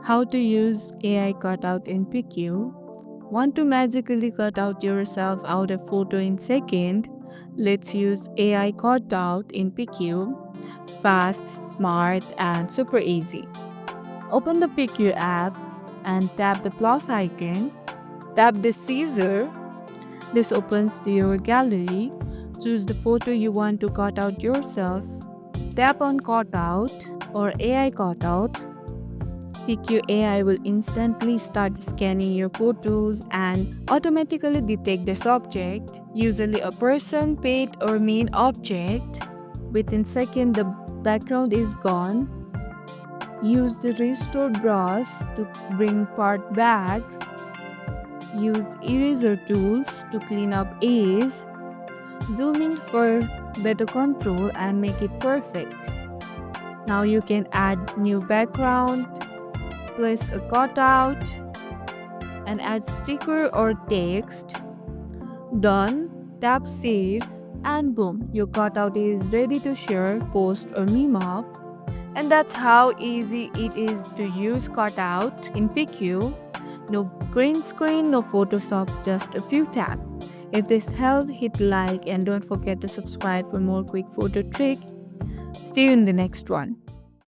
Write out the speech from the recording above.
How to use AI Cutout in PickU. Want to magically cut out yourself out a photo in second? Let's use AI Cutout in PickU. Fast, smart, and super easy. Open the PickU app and tap the plus icon. Tap the scissor. This opens to your gallery. Choose the photo you want to cut out yourself. Tap on Cutout or AI Cutout. PickU AI will instantly start scanning your photos and automatically detect the subject, usually a person, pet, or main object. Within seconds, the background is gone. Use the restore brush to bring part back. Use eraser tools to clean up edges. Zoom in for better control and make it perfect. Now you can add new background, place a cutout, and add sticker or text. Done. Tap save and boom, your cutout is ready to share, post or meme up. And that's how easy it is to use cutout in PickU. No green screen, no Photoshop, just a few taps. If this helped, hit like and don't forget to subscribe for more quick photo trick. See you in the next one.